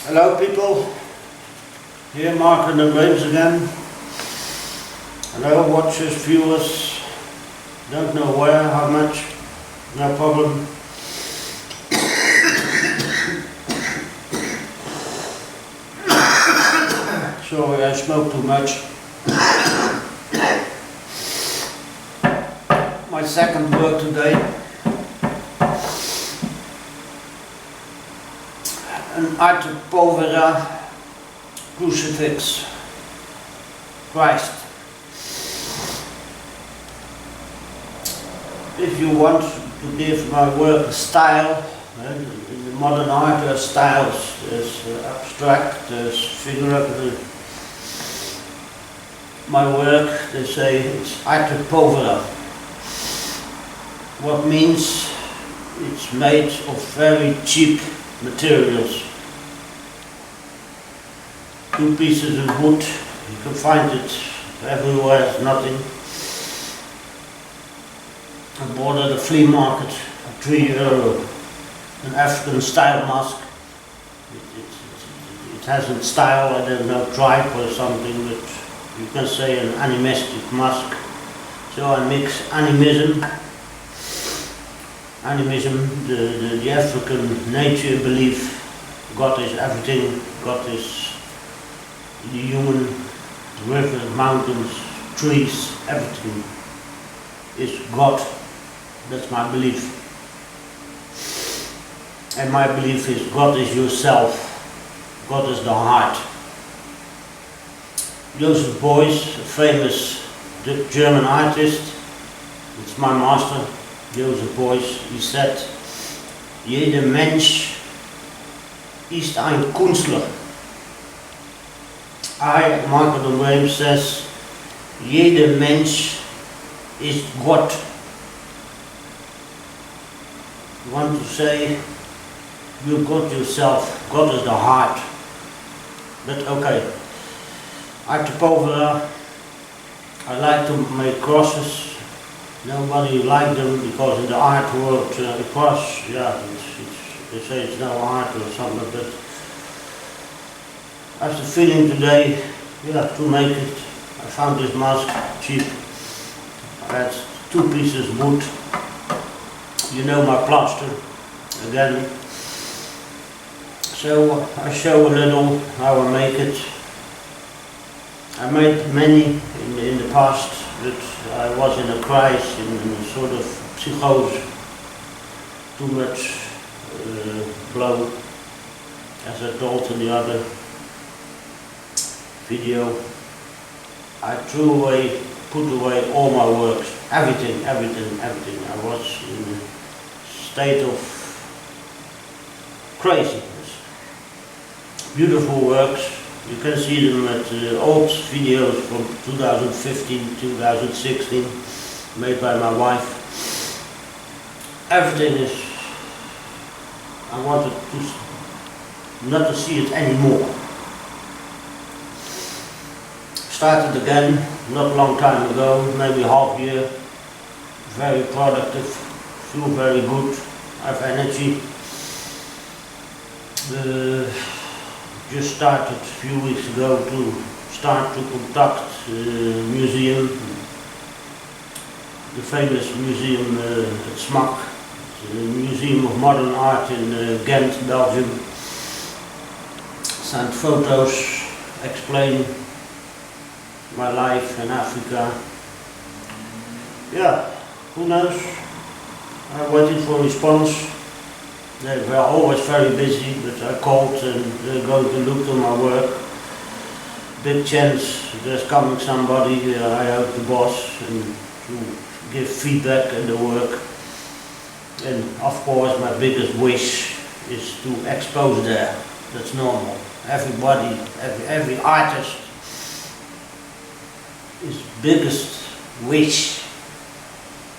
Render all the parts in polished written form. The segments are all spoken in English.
Hello people, here Mark and the Waves again. Hello watchers, viewers, don't know where, how much, no problem. Sorry, I smoke too much. My second work today. An Arte Povera Crucifix, Christ. If you want to give my work a style, in the modern art there are styles, there's abstract, there's figurative. My work, they say it's Arte Povera, what means it's made of very cheap materials. 2 pieces of wood, you can find it everywhere, it's nothing. I bought at a flea market for €3, an African style mask. It hasn't style, I don't know, tribe or something, but you can say an animistic mask. So I mix animism, the African nature belief, God is everything, God is the human, rivers, mountains, trees, everything is God. That's my belief. And my belief is God is yourself, God is the heart. Joseph Beuys, a famous German artist, it's my master, Joseph Beuys, he said, jeder Mensch ist ein Künstler. I, Mark de Waves, says, jeder Mensch ist Gott. You want to say, you're God yourself, God is the heart. But okay, Arte Povera, I like to make crosses. Nobody liked them because in the art world, a cross, yeah, they say it's no art or something, but I have the feeling today, yeah, to make it. I found this mask cheap. I had 2 pieces of wood. You know my plaster again. So I show a little how I make it. I made many in the past, but I was in a crisis, in a sort of psychose, too much blow, as I told in the other video. I put away all my works, everything. I was in a state of craziness. Beautiful works. You can see them at old videos from 2015, 2016, made by my wife. Everything is, I wanted to not to see it anymore. Started again, not a long time ago, maybe half year. Very productive, feel very good, have energy. Just started a few weeks ago to start to contact museum, the famous museum at Smak, the Museum of Modern Art in Ghent, Belgium. Sent photos, explain my life in Africa. Yeah, who knows? I waited for a response. They were always very busy, but I called and they're going to look at my work. Big chance there's coming somebody, I hope the boss, and to give feedback on the work. And of course my biggest wish is to expose there. That's normal. Everybody, every artist, his biggest wish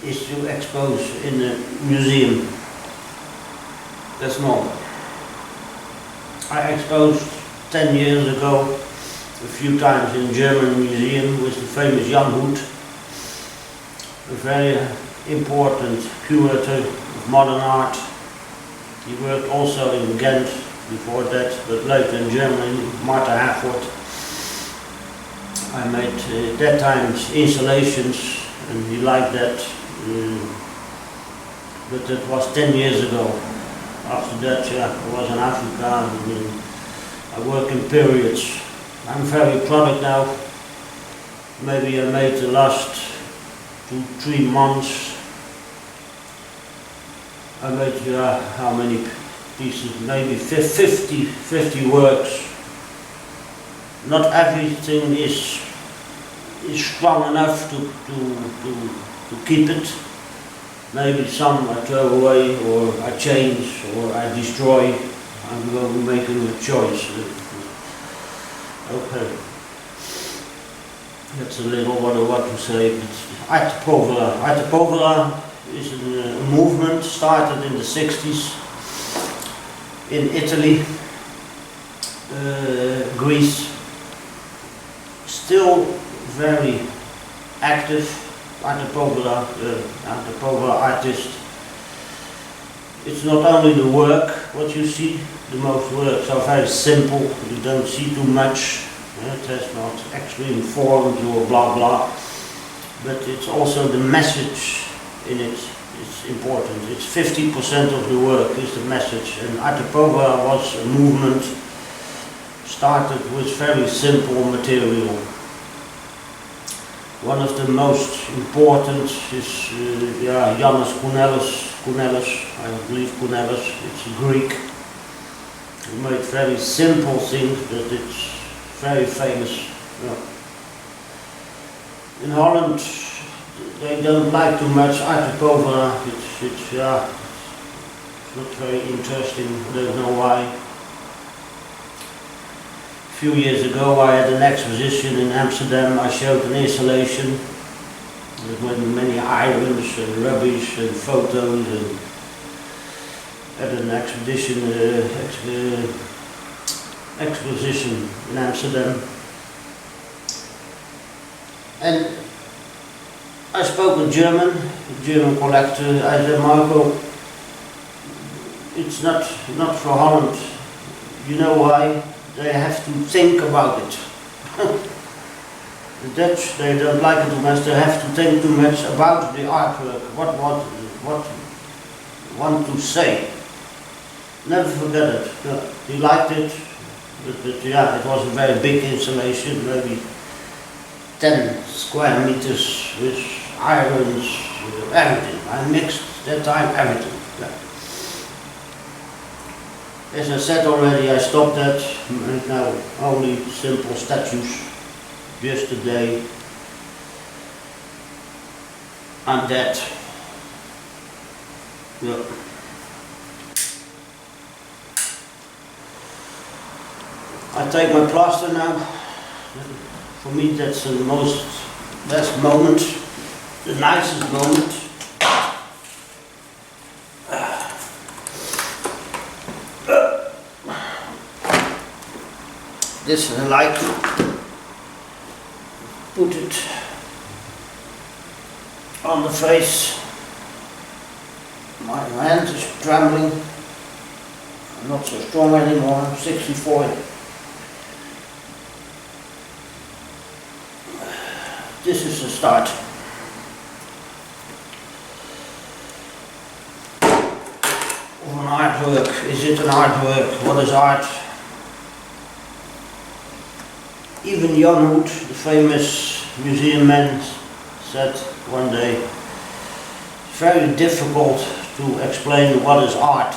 is to expose in the museum. That's normal. I exposed 10 years ago a few times in German museum with the famous Jan Hoed, a very important curator of modern art. He worked also in Ghent before that, but later in Germany, Martha Herford. I made at that time installations, and he liked that, but that was 10 years ago. After that, yeah, I was in Africa, and I work in periods. I'm very product now. Maybe I made the last 2-3 months. I made how many pieces? Maybe 50 works. Not everything is strong enough to keep it. Maybe some I throw away, or I change, or I destroy. I'm going to make a choice. Okay. That's a little what I want to say. Arte Povera. Arte Povera is a movement started in the 60s in Italy, Greece. Still very active. Arte Povera, Arte Povera artist. It's not only the work what you see. The most works are very simple. You don't see too much. It has not extreme forms or blah blah, but it's also the message in it. It's important. It's 50% of the work is the message. And Arte Povera was a movement started with very simple material. One of the most important is Janus Kounellis, I believe Kounellis. It's Greek. He made very simple things, but it's very famous. Yeah. In Holland, they don't like too much Arte Povera. It's not very interesting. I don't know why. A few years ago, I had an exposition in Amsterdam. I showed an installation with many irons and rubbish and photos, and at an exposition in Amsterdam. And I spoke in German, a German collector. I said, Marco, it's not for Holland. You know why? They have to think about it. The Dutch, they don't like it too much. They have to think too much about the artwork. What want to say. Never forget it. Yeah, he liked it. But yeah, it was a very big installation, maybe 10 square meters with irons, everything. I mixed that time everything. Yeah. As I said already, I stopped that, and now only simple statues, just a day. I'm dead. Yeah. I take my plaster now. For me, that's the best moment, the nicest moment. This I like. Put it on the face. My hand is trembling. I'm not so strong anymore. I'm 64. This is the start. Of an artwork. Is it an artwork? What is art? Even Jan Hoed, the famous museum man, said one day, it's very difficult to explain what is art.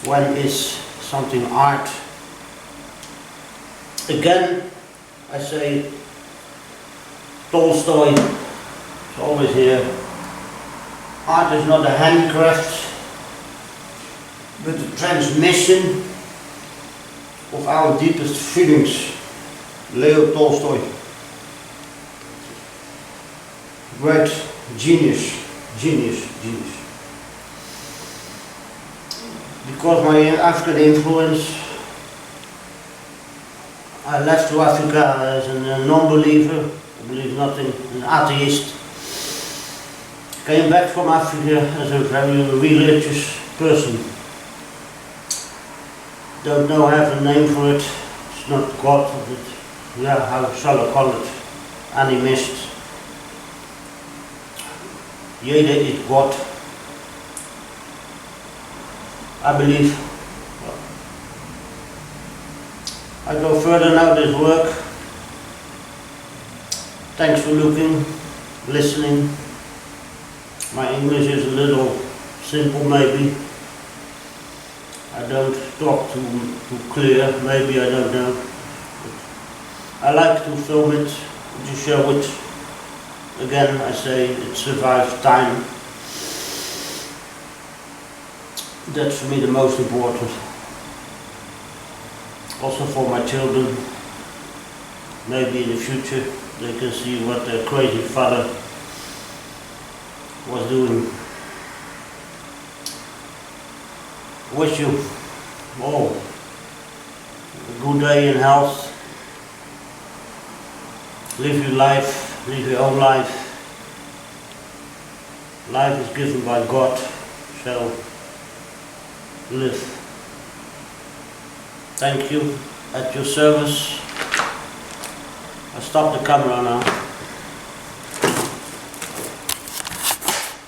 When is something art? Again, I say, Tolstoy is always here. Art is not a handicraft, but a transmission of our deepest feelings. Leo Tolstoy. Great genius. Because my African influence, I left to Africa as a non-believer, I believe nothing, an atheist. Came back from Africa as a very religious person. Don't know, I have a name for it. It's not God, but yeah, how shall I call it? Animist. Jeder is God. I believe. I go further now this work. Thanks for looking, listening. My English is a little simple maybe. I don't talk too clear, maybe, I don't know. But I like to film it, to show it. Again, I say it survives time. That's for me the most important. Also for my children. Maybe in the future they can see what their crazy father was doing. Wish you all a good day in health. Live your life, live your own life. Life is given by God, so live. Thank you, at your service. I stop the camera now.